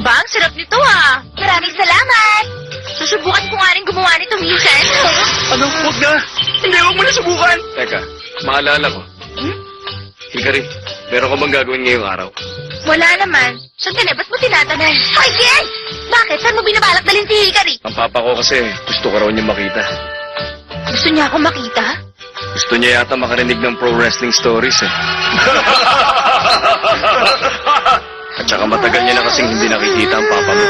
Aba, ang sarap nito ah. Maraming salamat. Susubukan ko nga rin gumawa nito minsan. Ano? Huwag na! Hindi, huwag mo na subukan! Teka, maalala ko. Hikari, meron ka bang gagawin ngayong araw? Wala naman. Sandali, ba't mo tinatanong? Ay, yes! Bakit? Saan mo binabalak dalhin si Hikari? Ang papa ko kasi gusto ko raw niya makita. Gusto niya akong makita? Gusto niya yata makarinig ng pro wrestling stories eh. At saka matagal niya na kasing hindi nakikita ang papa mo.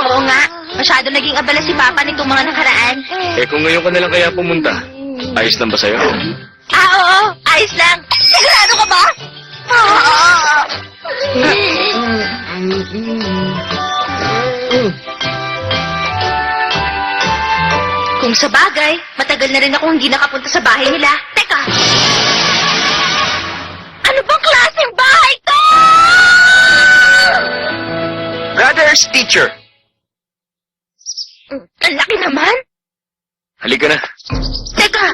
Oo nga. Masyado naging abala si Papa nitong mga nakaraan. Eh kung ngayon ka na lang kaya pumunta, ayos lang ba sa'yo? Oo. Ayos lang. Sigurado ka ba? Kung sa bagay, matagal na rin ako hindi nakapunta sa bahay nila. Teka! Ano bang klaseng bahay to? Brothers, teacher! Ang laki naman. Halika na. Teka,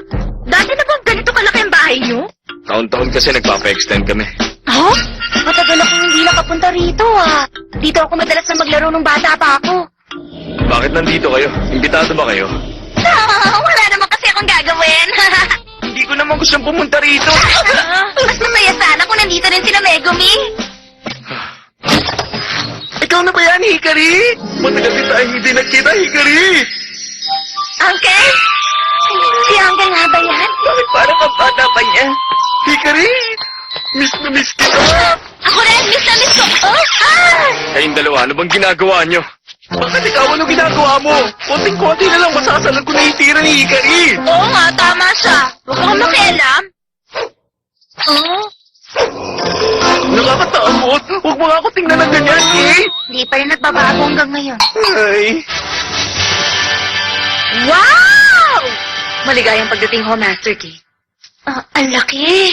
dati na bang ganito kalaki ang bahay niyo? Taon-taon kasi nagpapa-extend kami. Oh? Matagal akong hindi nakapunta rito ah. Dito ako madalas na maglaro nung bata pa ako. Bakit nandito kayo? Imbitado ba kayo? Wala naman kasi akong gagawin. Hindi ko naman gustong pumunta rito! Mas masaya sana kung nandito rin sila Megumi. Ikaw na ba yan, Hikari? Matagal din tayo hindi nagkita, Hikari! Uncle? Si Uncle nga ba yan? Bakit parang ang bata pa niya? Hikari! Miss na miss kita! Ako rin, miss na miss ko. Oh, ah! Kayong dalawa, ano bang ginagawa nyo? Bakit ikaw ano ginagawa mo? Konting-konti na lang masasalag ko na yung tira ni Hikari! Oo nga, tama siya. Huwag kang makialam. Oh? Nakakatakot! Huwag mo nga ako tingnan ng ganyan, eh! Hindi pa rin nagbabago hanggang ngayon. Ay! Wow! Maligayang pagdating ho, Master Key. Ang laki.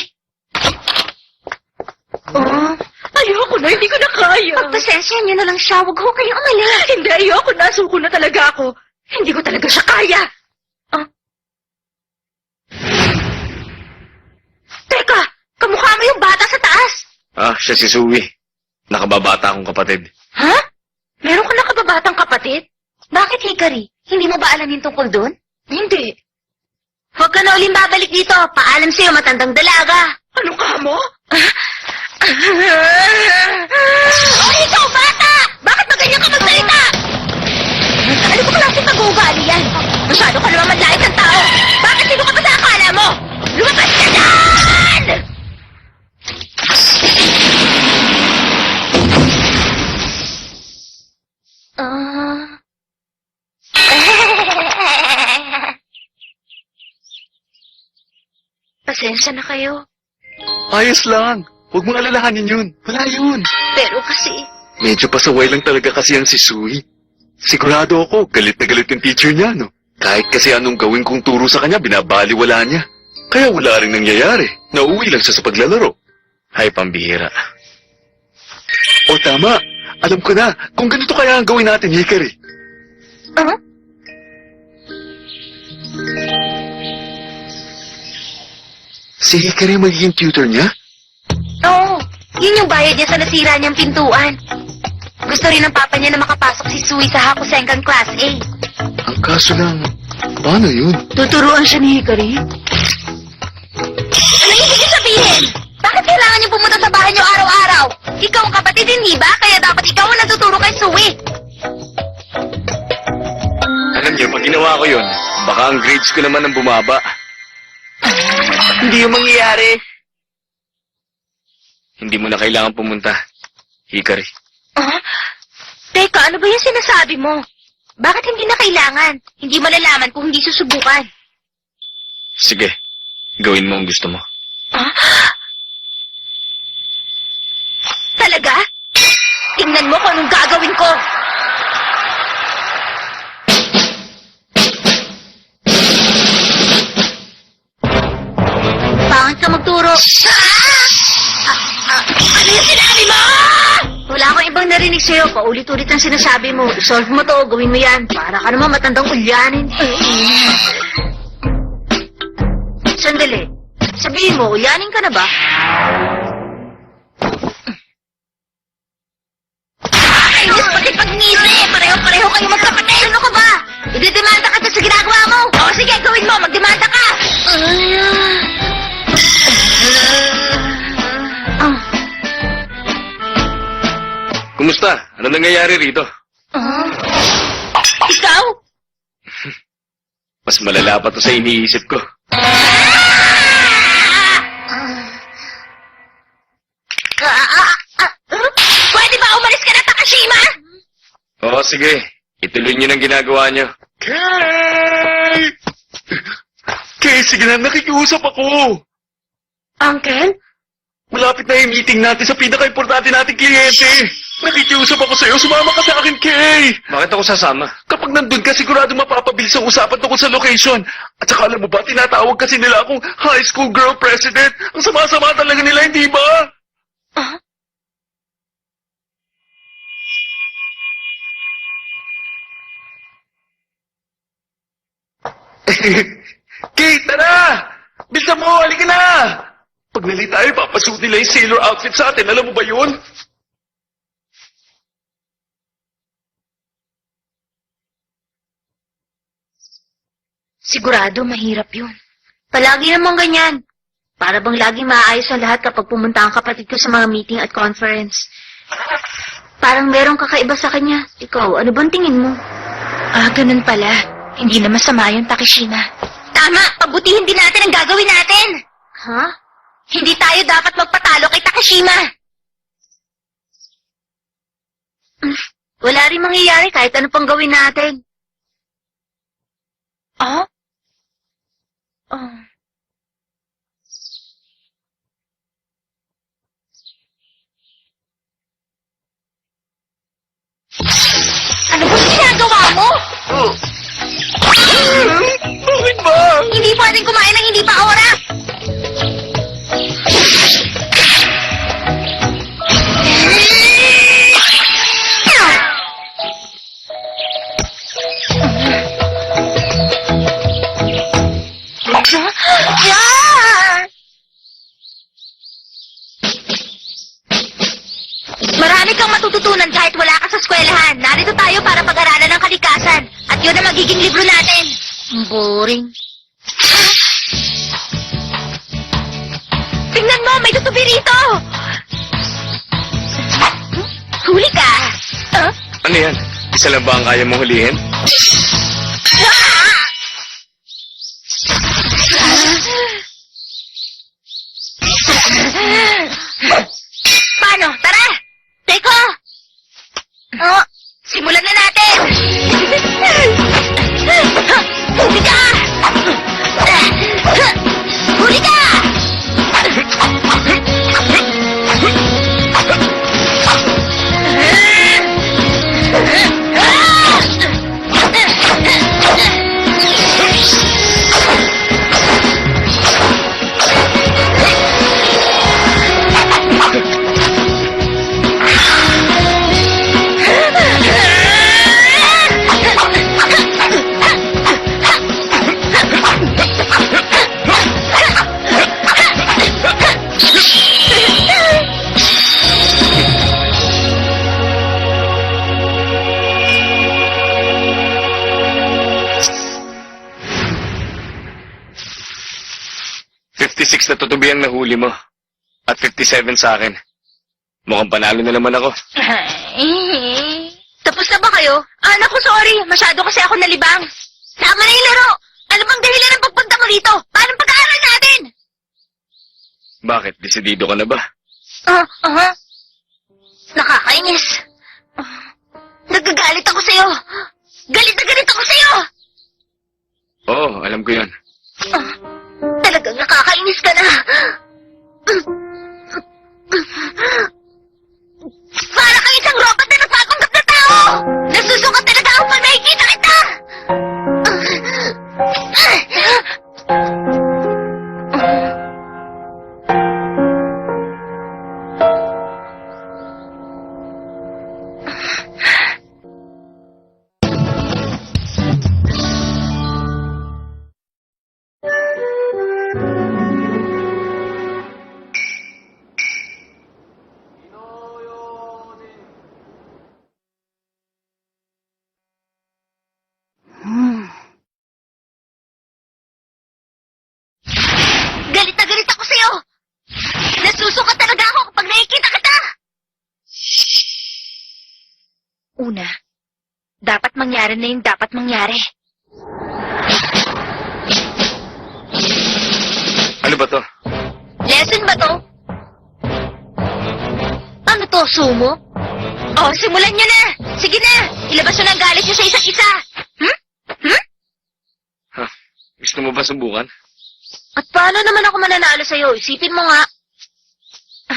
Oh, ayoko na, hindi ko na kaya. Pagpasensya niyo na lang siya, huwag ho kayong umalis. Hindi, ayoko na, suko na talaga ako. Hindi ko talaga siya kaya. Teka, kamukha mo yung bata sa taas. Ah, siya si Sui. Nakababata akong kapatid. Ha? Meron ka na kababatang kapatid? Bakit, Hikari? Hindi mo ba alam yung tungkol doon? Hindi. Huwag ka na uling babalik dito. Paalam sa'yo, matandang dalaga. Ano ka mo? Oh, ikaw, bata! Bakit ba ganyan ka magsalita? Ano ba klaseng pag-uugali yan? Masyado ka naman madlait ng tao. Bakit sino ka ba sa akala mo? Lumabas ka dyan! Pasensya na kayo. Ayos lang. Huwag mong alalahanin yun. Wala yun. Pero kasi... Medyo pasaway lang talaga kasi ang si Sui. Sigurado ako, galit na galit yung teacher niya, no? Kahit kasi anong gawin kong turo sa kanya, binabaliwala niya. Kaya wala rin nangyayari. Nauwi lang siya sa paglalaro. Ay, pambihira. O tama, alam ko na kung ganito kaya ang gawin natin, Hikari. Si Hikari magiging tutor niya? Oo, yun yung bayad niya sa nasira niyang pintuan. Gusto rin ng papa niya na makapasok si Sui sa Hakusenkan Class A. Ang kaso lang, paano yun? Tuturuan siya ni Hikari? Ano yung sige sabihin? Bakit kailangan niyo pumunta sa bahay niyo araw-araw? Ikaw ang kapatid, hindi ba? Kaya dapat ikaw ang natuturo kay Sui. Alam niyo, pag ginawa ko yun, baka ang grades ko naman ang bumaba. Hindi yung mangyayari. Hindi mo na kailangan pumunta, Hikari. Teka, ano ba yung sinasabi mo? Bakit hindi na kailangan? Hindi malalaman kung hindi susubukan. Sige, gawin mo ang gusto mo. Talaga? Tingnan mo kung anong gagawin ko. Pangit ka magturo. Ano yung sinabi mo? Wala akong ibang narinig sa'yo. Paulit-ulit ang sinasabi mo. Isolve mo to, gawin mo yan. Para ka naman matandang ulyanin. Sandali. Sabihin mo, ulyanin ka na ba? Ayos, pati pag kayong magkapatid! Ano ka ba? Ididemanda ka sa ginagawa mo! O sige, gawin mo! Magdemanda ka! Kumusta? Ano nangyayari rito? Ikaw? Mas malala pa to sa iniisip ko. Pwede ba umalis ka na, Takashima? Oo, sige. Ituloy niyo ng ginagawa niyo. Kay! Kay, sige na, nakikiusap ako. Uncle? Malapit na yung meeting natin sa pinaka-importante nating kliyente. Nakikiusap ako sa'yo, sumama ka sa akin, Kay. Bakit ako sasama? Kapag nandun ka, sigurado mapapabilis ang usapan tungkol sa location. At saka alam mo ba, tinatawag kasi nila akong high school girl president. Ang sama-sama talaga nila, hindi ba? Kate, tara! Bilisan mo, halika na! Pag nali tayo, papasuot nila yung sailor outfit sa atin. Alam mo ba yun? Sigurado, mahirap yun. Palagi namang ganyan. Para bang laging maayos ang lahat kapag pumunta ang kapatid ko sa mga meeting at conference. Parang merong kakaiba sa kanya. Ikaw, ano bang tingin mo? Ganun pala. Hindi na masama yung Takashima. Tama! Pabutihin din natin ang gagawin natin! Ha? Hindi tayo dapat magpatalo kay Takashima! Wala rin mangyayari kahit ano pang gawin natin. Ah? Ano ba ginagawa mo? Bakit ba? Hindi pwedeng kumain ng hindi pa oras! Marami kang matututunan kahit wala ka sa eskwelahan. Narito tayo para pag-aralan ng kalikasan. At yun ang magiging libro natin. Boring. Tingnan mo, may tutubi rito! Huli ka! Ano yan? Isa lang ba ang kaya mong hulihin? Paano? Tara! Teko! Simulan na natin! Huli ka! Huli ka! Na tutubi ang nahuli mo. At 57 sa akin. Mukhang panalo na naman ako. Tapos na ba kayo? Naku, sorry. Masyado kasi ako nalibang. Tama na yung laro. Ano bang dahilan ng pagpunta mo rito? Paano pag-aaral natin? Bakit? Desidido ka na ba? Nakakainis. Nagagalit ako sa'yo. Galit na galit ako sa'yo. Oo, alam ko yan. Talagang nakakainis ka na. Para kang isang robot na nagpapanggap na tao! Nasusukat talaga ako pag nakikita kita! Una, dapat mangyari na yung dapat mangyari. Ano ba to? Lesson ba to? Ano to, sumo? Oh, simulan nyo na! Sige na! Ilabas nyo ng galit nyo sa isa't isa! Gusto mo ba subukan? At paano naman ako mananalo sa'yo? Isipin mo nga.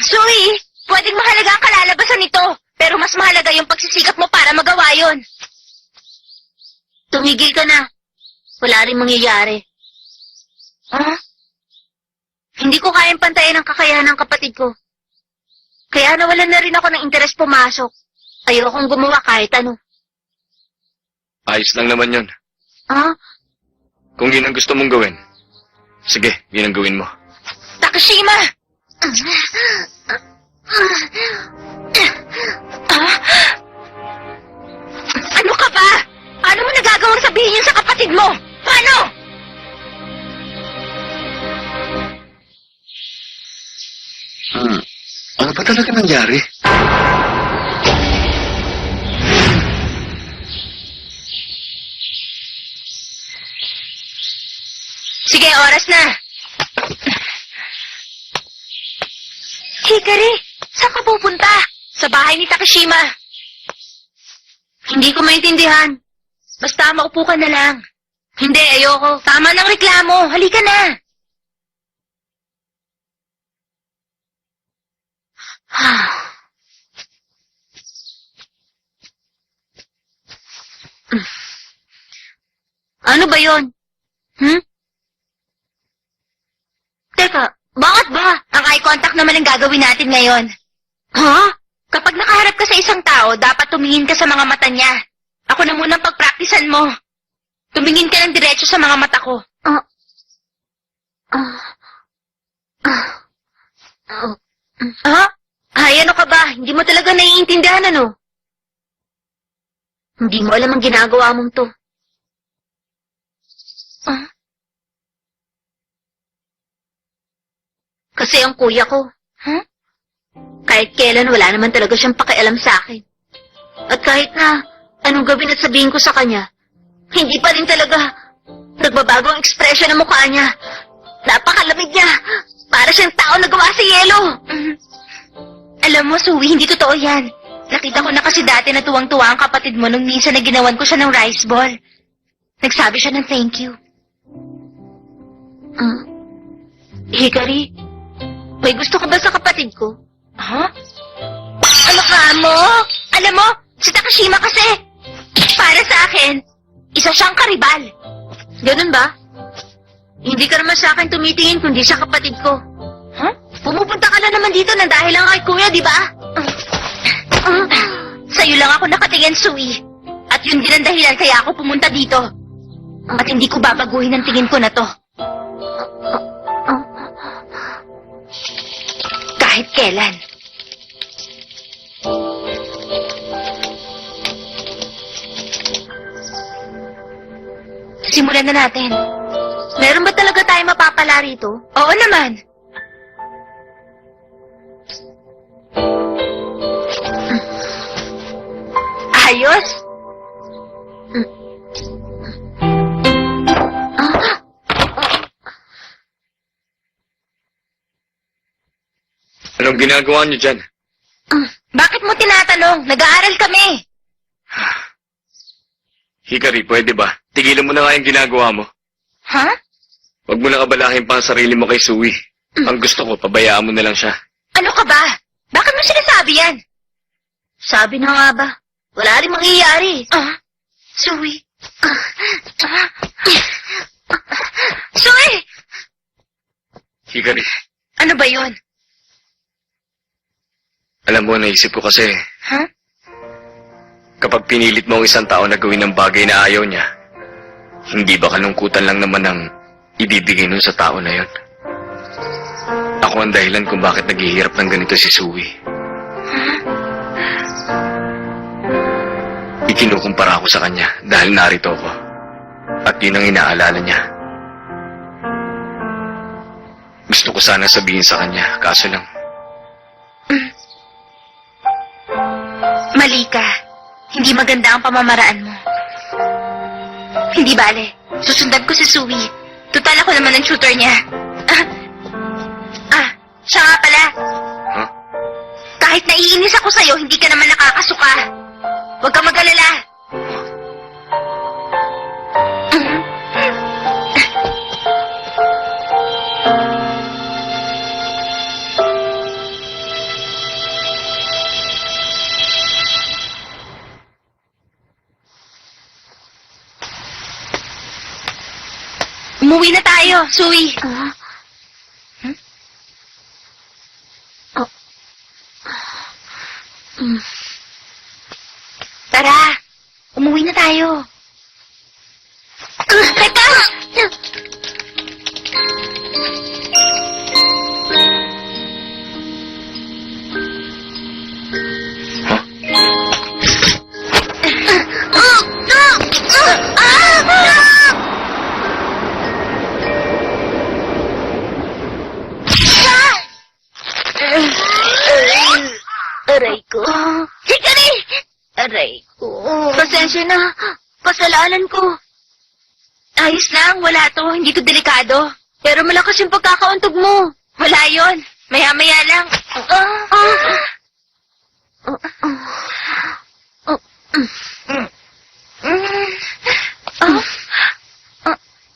Zoe, pwedeng mahalaga ang kalalabasan nito, pero mas mahalaga yung pagsisikap mo para magawa yon. Tumigil ka na. Wala rin mangyayari. Hindi ko kayang pantayin ang kakayahan ng kapatid ko. Kaya nawalan na rin ako ng interes pumasok. Ayokong gumawa kahit ano. Ayos lang naman yon. Ah? Kung yun ang gusto mong gawin, sige, yun ang gawin mo. Takashima! Ano ka ba? Paano mo nagagawang sabihin yun sa kapatid mo? Paano? Ano ba talaga nangyari? Sige, oras na. Hikari, saan ka pupunta? Sa bahay ni Takashima. Hindi ko maintindihan. Basta maupo ka na lang. Hindi, ayoko. Tama ng reklamo. Halika na. Ano ba yon? Teka, bakit ba? Ang eye contact naman ang gagawin natin ngayon. Ha? Kapag nakaharap ka sa isang tao, dapat tumingin ka sa mga mata niya. Ako na munang pagpraktisan mo. Tumingin ka ng diretso sa mga mata ko. Ha? Ay, ano ka ba? Hindi mo talaga naiintindihan, ano? Hindi mo alam ang ginagawa mong to. Kasi ang kuya ko, kahit kailan wala naman talaga siyang pakialam sa akin. At kahit na anong gawin at sabihin ko sa kanya, hindi pa rin talaga nagbabago ang ekspresyon ng mukha niya. Napakalamig niya. Para siyang tao na gawa sa yelo. Alam mo, Sui, hindi totoo yan. Nakita ko na kasi dati na tuwang-tuwa ang kapatid mo nung minsan na ginawan ko siya ng rice ball. Nagsabi siya ng thank you. Hikari, may gusto ka ba sa kapatid ko? Ha? Ano ka mo? Alam mo, si Takashima kasi, para sa akin, isa siyang karibal. Ganun ba? Hindi ka naman sa akin tumitingin kundi sa kapatid ko. Huh? Pumupunta ka na naman dito na dahil lang kay kuya, di ba? Sa'yo lang ako nakatingin, Sui. At yun din ang dahilan kaya ako pumunta dito. At hindi ko babaguhin ang tingin ko na to. Kahit kailan. Simulan na natin. Meron ba talaga tayo mapapala rito? Oo naman. Ayos. Anong ginagawa niyo dyan? Bakit mo tinatanong? Nag-aaral kami. Hikari, pwede ba? Tigilan mo na nga yung ginagawa mo. Ha? Huwag mo nang abalahin pa ang sarili mo kay Sui. Ang gusto ko, pabayaan mo na lang siya. Ano ka ba? Bakit mo sinasabi yan? Sabi na nga ba? Wala rin mangyayari. Sui. Sui! Hikari, Ano ba yon? alam mo, naisip ko kasi, Ha? kapag pinilit mo ang isang tao na gawin ng bagay na ayaw niya, hindi ba kalungkutan lang naman ang ibibigay nun sa tao na yon? Ako ang dahilan kung bakit naghihirap ng ganito si Sui. Ikinukumpara ako sa kanya dahil narito ako. At yun ang inaalala niya. Gusto ko sana sabihin sa kanya, kaso lang. Mali ka. Hindi maganda ang pamamaraan mo. Hindi bale. Susundan ko si Sui. Tutal ako naman ang tutor niya. Siya nga pala. Huh? Kahit naiinis ako sa'yo, hindi ka naman nakakasuka. Huwag ka mag-alala. Umuwi na tayo, Sui. Tara, umuwi na tayo. Teka! Aray ko. Hikari! Aray ko. Pasensya na. Kasalanan ko. Ayos lang, wala to. Hindi to delikado. Pero malakas yung pagkakauntog mo. Wala yon. Maya-maya lang.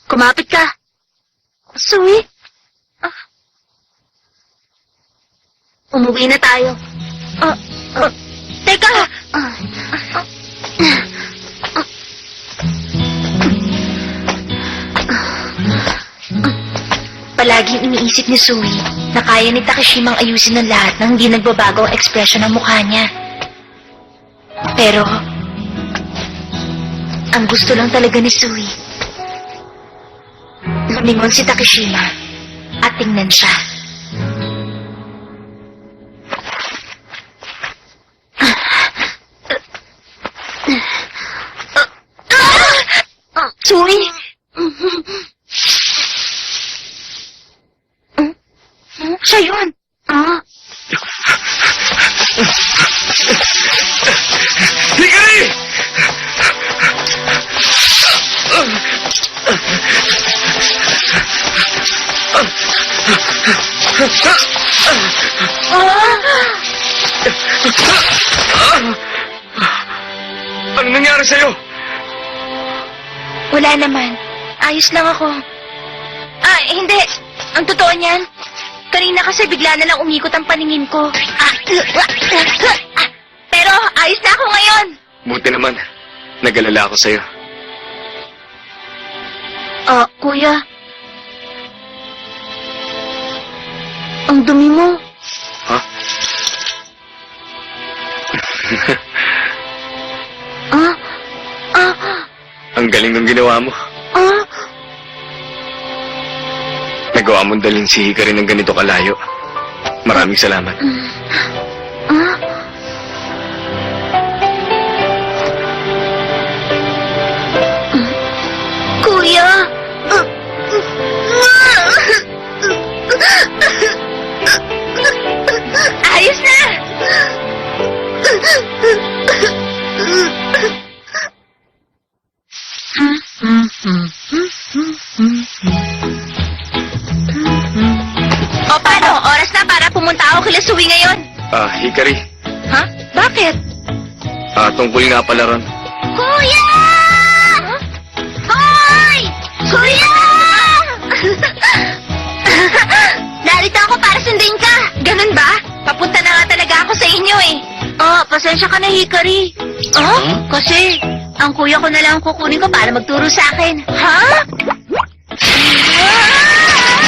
Kumapit ka. Sui? Umuwi na tayo. Teka! Palaging iniisip ni Sui na kaya ni Takeshimang ayusin ng lahat nang hindi nagbabago ang ekspresyon ng mukha niya. Pero, ang gusto lang talaga ni Sui, lumingon si Takeshima at tingnan siya. Sui! Siya yun! Hikari! Ano nangyari sa'yo? Wala naman. Ayos lang ako. Hindi. Ang totoo niyan, kanina kasi bigla na lang umikot ang paningin ko. Pero ayos na ako ngayon. Buti naman. Nag-alala ako sa'yo. Kuya. Ang dumi mo. Ha? Ang galing ng ginawa mo. Nagawa mong dalhin si Hikari ng ganito kalayo. Maraming salamat. Kuya! Ayos na! O paano? Oras na para pumunta ako kila Sui ngayon. Hikari. Ha? Bakit? Tungkol nga pala ron. Kuya! Hoy! Kuya! Narito ako para sundin ka. Ganun ba? Papunta na nga talaga ako sa inyo eh. Pasensya ka na, Hikari. Kasi ang kuya ko na lang kukunin ko para magturo sa akin. Ha?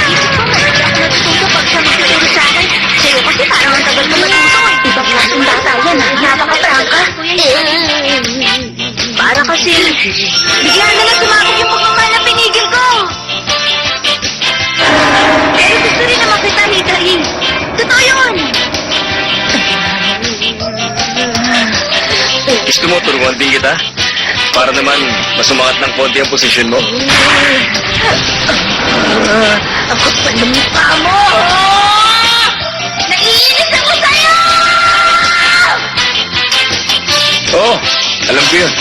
Isip ko, hindi ako natututo pag siya magtuturo sa akin. Sa'yo kasi parang ang tagal ko matuto eh. Ibang klaseng bata yan, napaka-prangka. Para kasi, bigla na lang sumakot yung pagmamahal na pinigil ko. Pero gusto rin naman kita, Hikari. Totoo yun. Gusto mo turuan din kita? Para naman masumangat ng konti ang posisyon mo. Ang kapal ng mukha mo! Naiinis ako sa'yo! Oo, Alam ko yun.